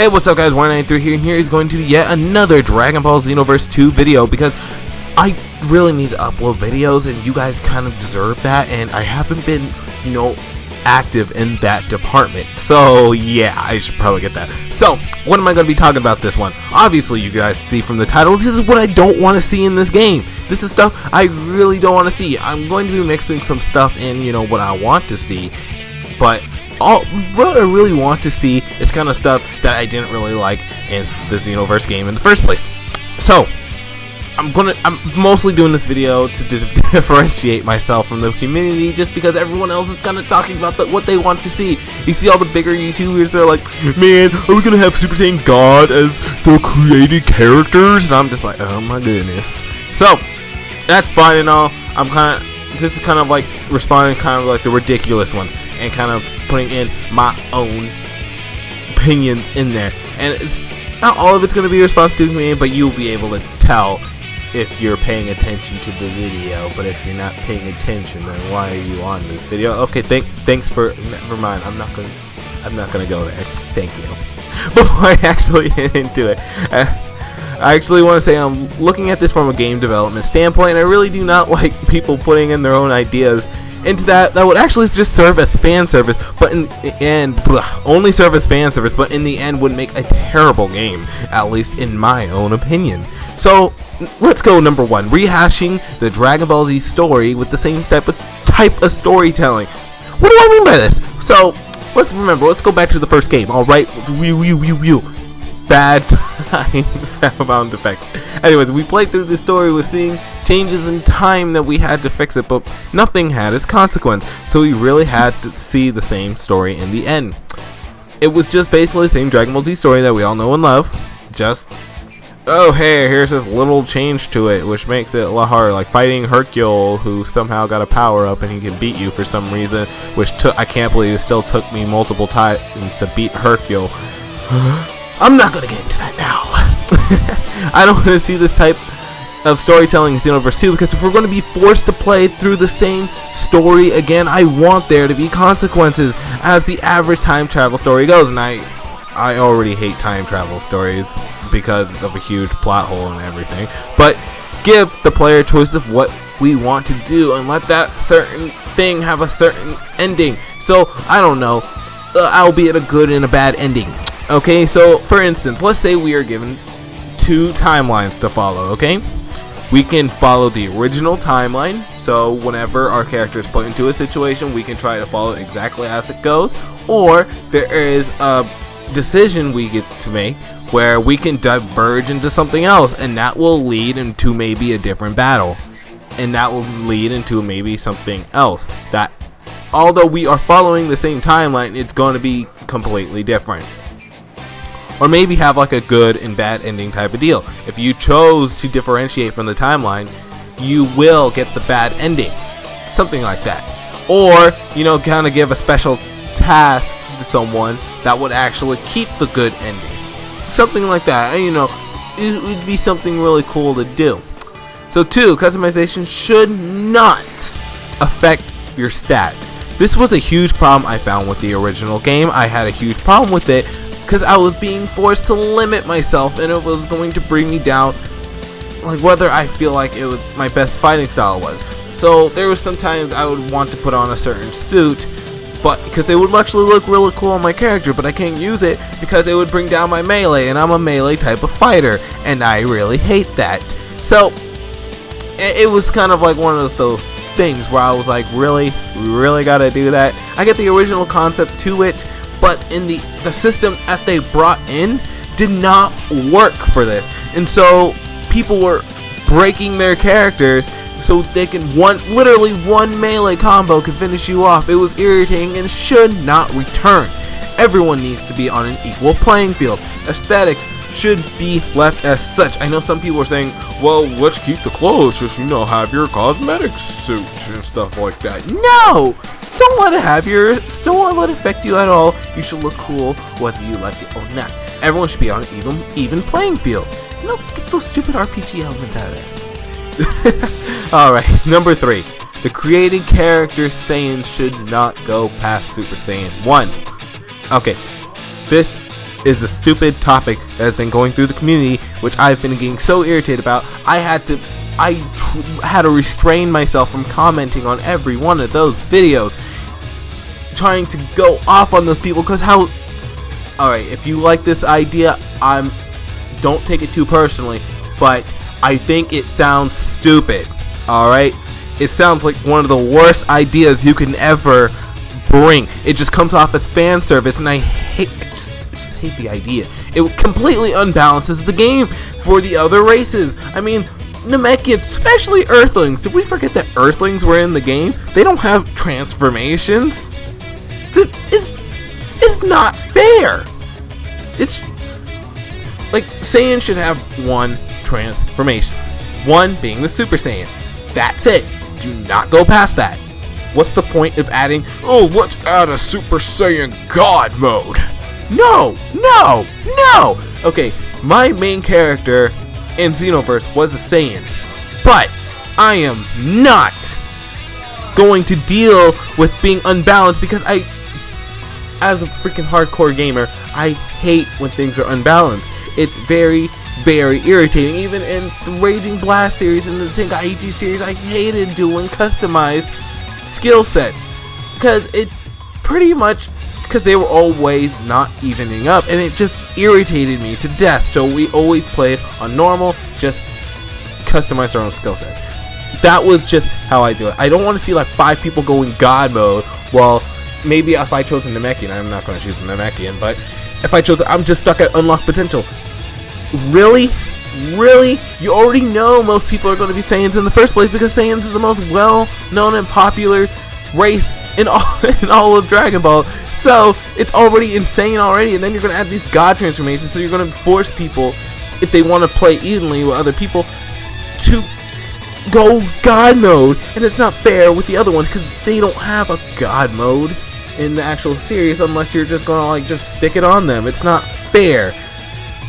Hey, what's up guys, 193 here, and here is going to be yet another Dragon Ball Xenoverse 2 video, because I really need to upload videos, and you guys kind of deserve that, and I haven't been, active in that department. So yeah, I should probably get that. So, what am I going to be talking about this one? Obviously, you guys see from the title, this is what I don't want to see in this game. This is stuff I really don't want to see. I'm going to be mixing some stuff in, what I want to see, but what I really want to see is kind of stuff that I didn't really like in the Xenoverse game in the first place. So, I'm mostly doing this video to differentiate myself from the community, just because everyone else is kind of talking about what they want to see. You see all the bigger YouTubers, they're like, man, are we gonna have Super Saiyan God as the created characters? And I'm just like, oh my goodness. So, that's fine and all. I'm kind of like responding kind of like the ridiculous ones, and kind of putting in my own opinions in there. And it's not all of it's going to be a response to me, but you'll be able to tell if you're paying attention to the video. But if you're not paying attention, then why are you on this video? Okay, thanks for, never mind, I'm not gonna go there. Thank you. Before I actually get into it, I actually want to say I'm looking at this from a game development standpoint, and I really do not like people putting in their own ideas into that would actually just serve as fan service, but in the end, only serve as fan service, but in the end would make a terrible game, at least in my own opinion. So let's go number one, rehashing the Dragon Ball Z story with the same type of storytelling. What do I mean by this? So let's go back to the first game. All right, bad time sound effects. Anyways, we played through the story with seeing changes in time that we had to fix it, but nothing had its consequence, so we really had to see the same story in the end. It was just basically the same Dragon Ball Z story that we all know and love, just, oh hey, here's this little change to it, which makes it a lot harder, like fighting Hercule, who somehow got a power up and he can beat you for some reason, which I can't believe it still took me multiple times to beat Hercule. I'm not gonna get into that now. I don't want to see this type of storytelling in Xenoverse 2, because if we're going to be forced to play through the same story again, I want there to be consequences, as the average time travel story goes. And I already hate time travel stories because of a huge plot hole and everything, but give the player choice of what we want to do, and let that certain thing have a certain ending. So I don't know, albeit a good and a bad ending. Okay, so for instance, let's say we are given two timelines to follow, okay? We can follow the original timeline, so whenever our character is put into a situation, we can try to follow it exactly as it goes, or there is a decision we get to make where we can diverge into something else, and that will lead into maybe a different battle, and that will lead into maybe something else that, although we are following the same timeline, it's going to be completely different. Or maybe have like a good and bad ending type of deal. If you chose to differentiate from the timeline, you will get the bad ending. Something like that. Or, kind of give a special task to someone that would actually keep the good ending. Something like that. It would be something really cool to do. So 2, customization should not affect your stats. This was a huge problem I found with the original game. I had a huge problem with it, because I was being forced to limit myself, and it was going to bring me down, like whether I feel like my best fighting style was. So there was sometimes I would want to put on a certain suit, but because it would actually look really cool on my character, but I can't use it because it would bring down my melee, and I'm a melee type of fighter, and I really hate that. So it was kind of like one of those things where I was like, really, we really gotta do that? I get the original concept to it, but in the system that they brought in did not work for this, and so people were breaking their characters so they can literally one melee combo can finish you off. It was irritating and should not return. Everyone needs to be on an equal playing field. Aesthetics should be left as such. I know some people are saying, well, let's keep the clothes, just have your cosmetic suit and stuff like that. No! Don't let it affect you at all. You should look cool whether you like it or not. Everyone should be on an even playing field. Get those stupid RPG elements out of there. Alright, number 3. The created character Saiyan should not go past Super Saiyan 1. Okay, this is a stupid topic that has been going through the community, which I've been getting so irritated about. I had to restrain myself from commenting on every one of those videos, trying to go off on those people, because alright, if you like this idea, don't take it too personally, but I think it sounds stupid. Alright, it sounds like one of the worst ideas you can ever bring. It just comes off as fan service, and I just hate the idea. It completely unbalances the game for the other races. I mean, Namekians, especially Earthlings. Did we forget that Earthlings were in the game? They don't have transformations. It's not fair. It's like Saiyan should have one transformation, one being the Super Saiyan. That's it. Do not go past that. What's the point of adding, oh, let's add a Super Saiyan God mode? No! Okay, my main character in Xenoverse was a Saiyan, but I am not going to deal with being unbalanced, because as a freaking hardcore gamer, I hate when things are unbalanced. It's very, very irritating. Even in the Raging Blast series and the Tenkaichi series, I hated doing customized skill set, because they were always not evening up, and it just irritated me to death. So we always played on normal, just customize our own skill sets. That was just how I do it. I don't want to see like 5 people going God mode. Well, maybe if I chose a Namekian, I'm not going to choose a Namekian, but if I chose, I'm just stuck at unlocked potential. Really? You already know most people are going to be Saiyans in the first place, because Saiyans are the most well-known and popular race in all of Dragon Ball. So it's already insane already, and then you're going to add these God transformations, so you're going to force people, if they want to play evenly with other people, to go God mode, and it's not fair with the other ones, because they don't have a God mode in the actual series, unless you're just going to like just stick it on them. It's not fair.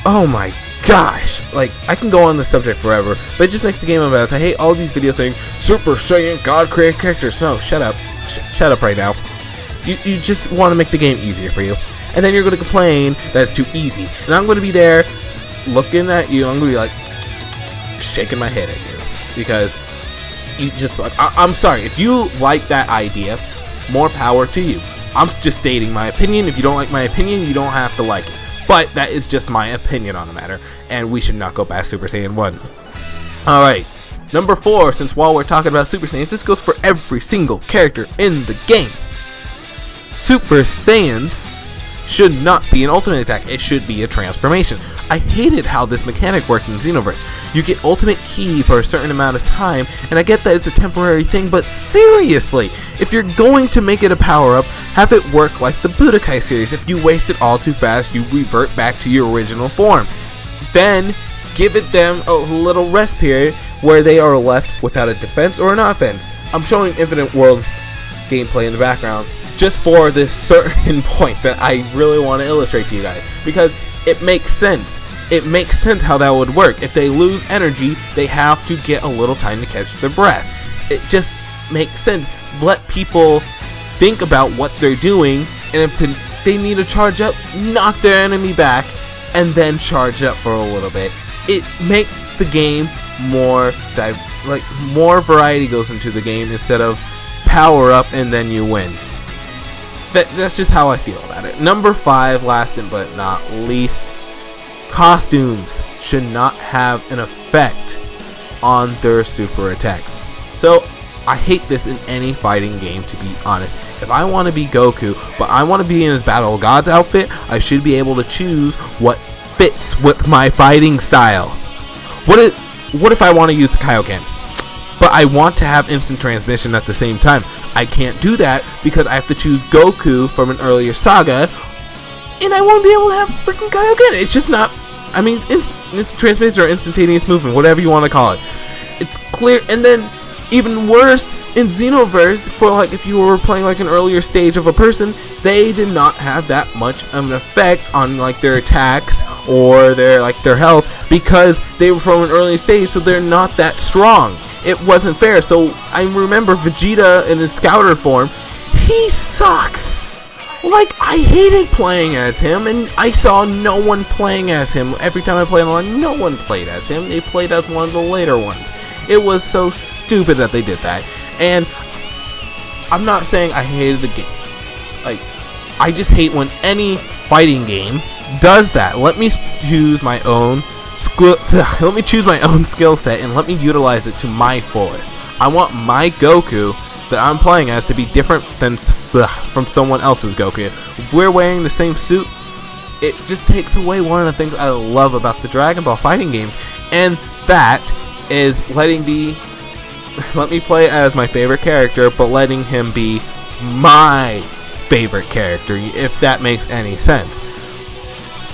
Oh my gosh, like, I can go on this subject forever, but it just makes the game unbalanced. I hate all these videos saying Super Saiyan God created characters. No, shut up. Shut up right now. You just want to make the game easier for you, and then you're going to complain that it's too easy, and I'm going to be there looking at you. I'm going to be like shaking my head at you, because you just like, I'm sorry if you like that idea, more power to you. I'm just stating my opinion. If you don't like my opinion, you don't have to like it. But that is just my opinion on the matter, and we should not go past Super Saiyan 1. Alright, number 4, since while we're talking about Super Saiyans, this goes for every single character in the game. Super Saiyans should not be an ultimate attack, it should be a transformation. I hated how this mechanic worked in Xenoverse. You get ultimate ki for a certain amount of time, and I get that it's a temporary thing, but seriously, if you're going to make it a power-up, have it work like the Budokai series. If you waste it all too fast, you revert back to your original form. Then, give them a little rest period where they are left without a defense or an offense. I'm showing Infinite World gameplay in the background just for this certain point that I really want to illustrate to you guys, because it makes sense. It makes sense how that would work. If they lose energy, they have to get a little time to catch their breath. It just makes sense. Let people think about what they're doing, and if they need to charge up, knock their enemy back, and then charge up for a little bit. It makes the game more more variety goes into the game instead of power up and then you win. That's just how I feel about it. Number 5, last but not least, costumes should not have an effect on their super attacks. So I hate this in any fighting game, to be honest. If I want to be Goku, but I want to be in his Battle of Gods outfit, I should be able to choose what fits with my fighting style. What if I want to use the Kaioken, but I want to have instant transmission at the same time? I can't do that because I have to choose Goku from an earlier saga, and I won't be able to have freaking Kaioken. It's just not, I mean, instant transmission or instantaneous movement, whatever you want to call it. It's clear. And then even worse, in Xenoverse, for like if you were playing like an earlier stage of a person, they did not have that much of an effect on like their attacks or their health, because they were from an early stage, so they're not that strong. It wasn't fair. So I remember Vegeta in his Scouter form, he sucks. Like, I hated playing as him, and I saw no one playing as him. Every time I played online, no one played as him. They played as one of the later ones. It was so stupid that they did that. And I'm not saying I hated the game. Like, I just hate when any fighting game does that. Let me choose my own skill set and let me utilize it to my fullest. I want my Goku that I'm playing as to be different than from someone else's Goku. If we're wearing the same suit, it just takes away one of the things I love about the Dragon Ball fighting games, and that is let me play as my favorite character, but letting him be my favorite character, if that makes any sense.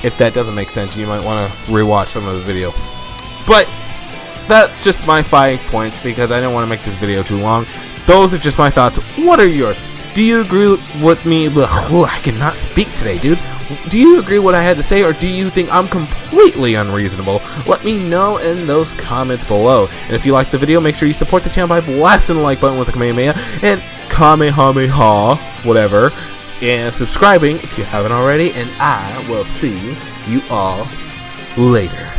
If that doesn't make sense, you might want to rewatch some of the video. But that's just my 5 points, because I didn't want to make this video too long. Those are just my thoughts. What are yours? Do you agree with me? I cannot speak today, dude. Do you agree what I had to say, or do you think I'm completely unreasonable? Let me know in those comments below. And if you like the video, make sure you support the channel by blasting the like button with a Kamehameha and Kamehameha, whatever, and subscribing if you haven't already. And I will see you all later.